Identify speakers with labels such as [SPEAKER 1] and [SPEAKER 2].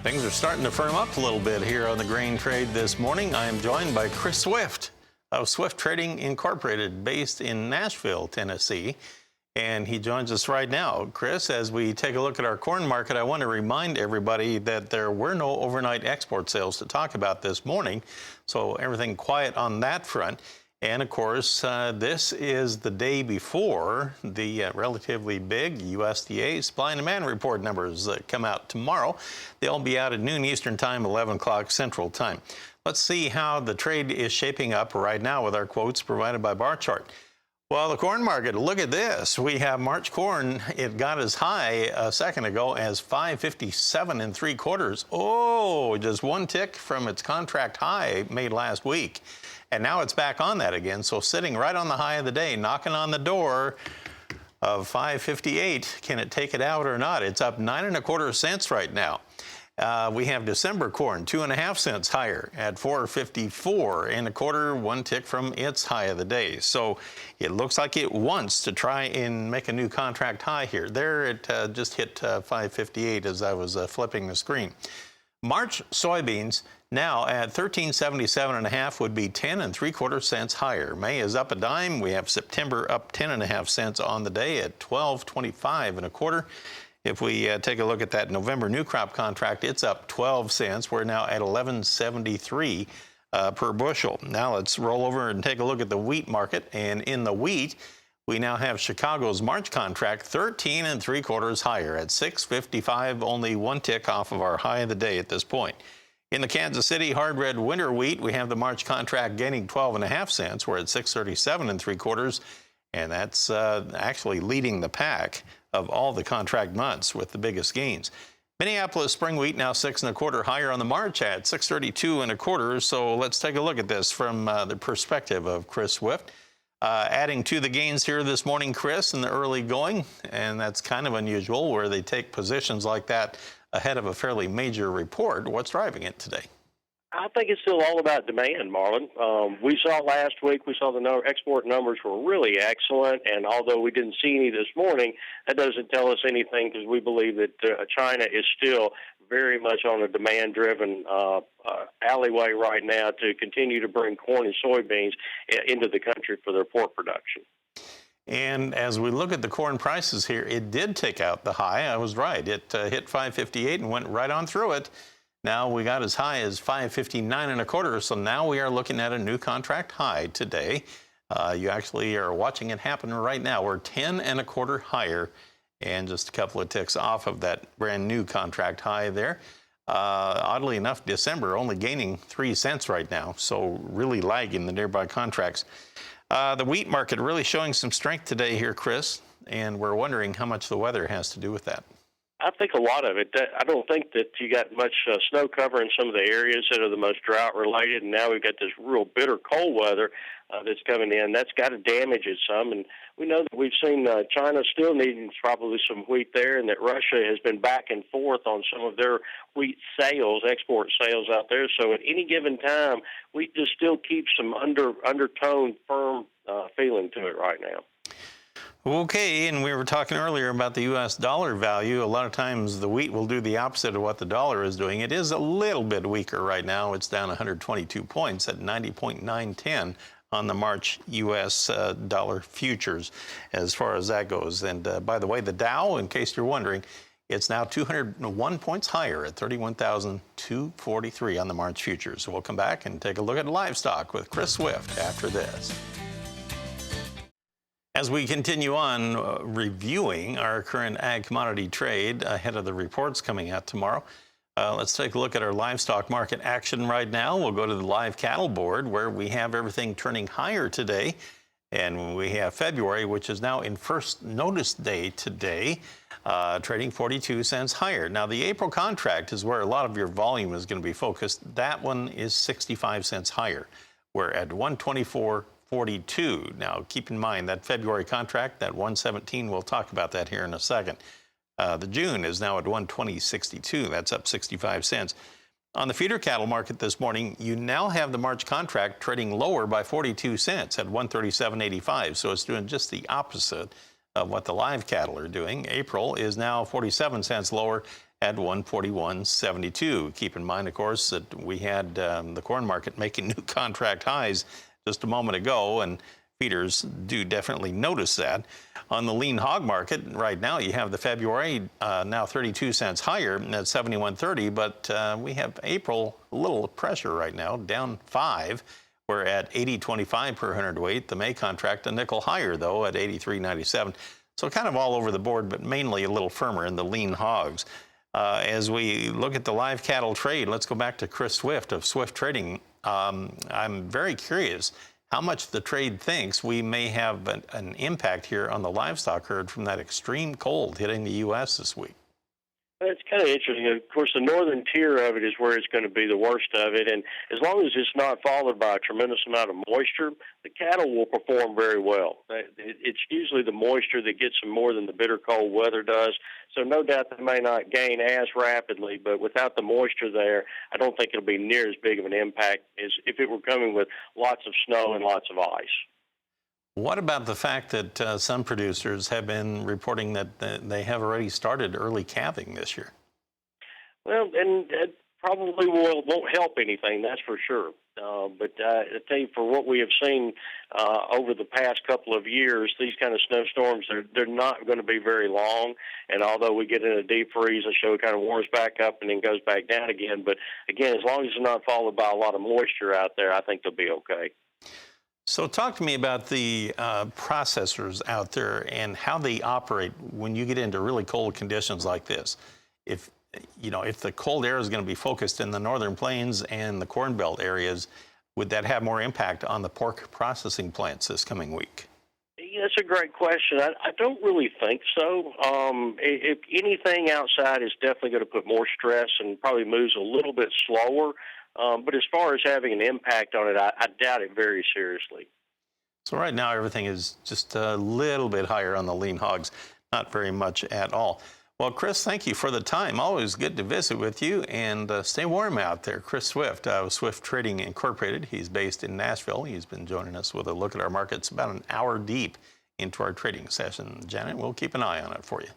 [SPEAKER 1] Things are starting to firm up a little bit here on the grain trade this morning. I am joined by Chris Swift of Swift Trading Incorporated, based in Nashville, Tennessee. And he joins us right now. Chris, as we take a look at our corn market, I want to remind everybody that there were no overnight export sales to talk about this morning. So everything quiet on that front. And of course, this is the day before the relatively big USDA supply and demand report numbers that come out tomorrow. They'll be out at noon Eastern time, 11 o'clock Central time. Let's see how the trade is shaping up right now with our quotes provided by Bar Chart. Well, the corn market, look at this. We have March corn. It got as high a second ago as 557 3/4. Oh, just one tick from its contract high made last week. And now it's back on that again. So sitting right on the high of the day, knocking on the door of 558. Can it take it out or not? It's up 9 1/4 cents right now. We have December corn, 2.5 cents higher at 454 1/4, one tick from its high of the day. So it looks like it wants to try and make a new contract high here. There it just hit 558 as I was flipping the screen. March soybeans now at 1377.5 would be 10 3/4 cents higher. May is up a dime. We have September up 10.5 cents on the day at 1225 1/4. If we take a look at that November new crop contract, it's up 12 cents. We're now at 11.73 per bushel. Now let's roll over and take a look at the wheat market. And in the wheat, we now have Chicago's March contract 13 3/4 higher at 6.55, only one tick off of our high of the day at this point. In the Kansas City hard red winter wheat, we have the March contract gaining 12.5 cents. We're at 6.37 3/4, and that's actually leading the pack of all the contract months with the biggest gains. Minneapolis spring wheat now 6 1/4 higher on the March at 6.32 1/4. So let's take a look at this from the perspective of Chris Swift. Adding to the gains here this morning, Chris, in the early going, and that's kind of unusual where they take positions like that ahead of a fairly major report. What's driving it today?
[SPEAKER 2] I think it's still all about demand, Marlin. We saw last week, we saw the export numbers were really excellent, and although we didn't see any this morning, that doesn't tell us anything because we believe that China is still very much on a demand-driven alleyway right now to continue to bring corn and soybeans into the country for their pork production.
[SPEAKER 1] And as we look at the corn prices here, it did take out the high. I was right. It hit 558 and went right on through it. Now we got as high as 559 1/4, so now we are looking at a new contract high today. You actually are watching it happen right now. We're 10 1/4 higher and just a couple of ticks off of that brand new contract high there. Oddly enough, December only gaining 3 cents right now, so really lagging the nearby contracts. The wheat market really showing some strength today here, Chris, and we're wondering how much the weather has to do with that.
[SPEAKER 2] I think a lot of it. I don't think that you got much snow cover in some of the areas that are the most drought-related, and now we've got this real bitter cold weather that's coming in. That's got to damage it some, and we know that we've seen China still needing probably some wheat there, and that Russia has been back and forth on some of their wheat sales, export sales out there. So at any given time, wheat just still keeps some undertone, firm feeling to it right now.
[SPEAKER 1] Okay, and we were talking earlier about the U.S. dollar value. A lot of times the wheat will do the opposite of what the dollar is doing. It is a little bit weaker right now. It's down 122 points at 90.910 on the March U.S. dollar futures as far as that goes. And by the way, the Dow, in case you're wondering, it's now 201 points higher at 31,243 on the March futures. So we'll come back and take a look at livestock with Chris Swift after this. As we continue on reviewing our current ag commodity trade ahead of the reports coming out tomorrow, let's take a look at our livestock market action right now. We'll go to the live cattle board where we have everything turning higher today. And we have February, which is now in first notice day today, trading 42 cents higher. Now, the April contract is where a lot of your volume is going to be focused. That one is 65 cents higher. We're at 124.42. Now, keep in mind that February contract, that 117, we'll talk about that here in a second. The June is now at 120.62. That's up 65 cents. On the feeder cattle market this morning, you now have the March contract trading lower by 42 cents at 137.85. So it's doing just the opposite of what the live cattle are doing. April is now 47 cents lower at 141.72. Keep in mind, of course, that we had the corn market making new contract highs just a moment ago, and feeders do definitely notice that. On the lean hog market right now, you have the February now 32 cents higher at 71.30, but we have April a little pressure right now, down 5. We're at 80.25 per hundredweight. The May contract a nickel higher though at 83.97. So kind of all over the board, but mainly a little firmer in the lean hogs. As we look at the live cattle trade, let's go back to Chris Swift of Swift Trading. I'm very curious how much the trade thinks we may have an impact here on the livestock herd from that extreme cold hitting the U.S. this week.
[SPEAKER 2] It's kind of interesting. Of course, the northern tier of it is where it's going to be the worst of it, and as long as it's not followed by a tremendous amount of moisture, the cattle will perform very well. It's usually the moisture that gets them more than the bitter cold weather does, so no doubt they may not gain as rapidly, but without the moisture there, I don't think it'll be near as big of an impact as if it were coming with lots of snow and lots of ice.
[SPEAKER 1] What about the fact that some producers have been reporting that they have already started early calving this year?
[SPEAKER 2] Well, and it probably won't help anything, that's for sure. But I tell you, for what we have seen over the past couple of years, these kind of snowstorms, they're not going to be very long. And although we get in a deep freeze, the show kind of warms back up and then goes back down again. But again, as long as it's not followed by a lot of moisture out there, I think they'll be okay.
[SPEAKER 1] So talk to me about the processors out there and how they operate when you get into really cold conditions like this. If the cold air is going to be focused in the northern plains and the Corn Belt areas, would that have more impact on the pork processing plants this coming week?
[SPEAKER 2] Yeah, that's a great question. I don't really think so. If anything outside is definitely going to put more stress and probably moves a little bit slower. But as far as having an impact on it, I doubt it very seriously.
[SPEAKER 1] So right now, everything is just a little bit higher on the lean hogs, not very much at all. Well, Chris, thank you for the time. Always good to visit with you, and stay warm out there. Chris Swift of Swift Trading Incorporated. He's based in Nashville. He's been joining us with a look at our markets about an hour deep into our trading session. Janet, we'll keep an eye on it for you.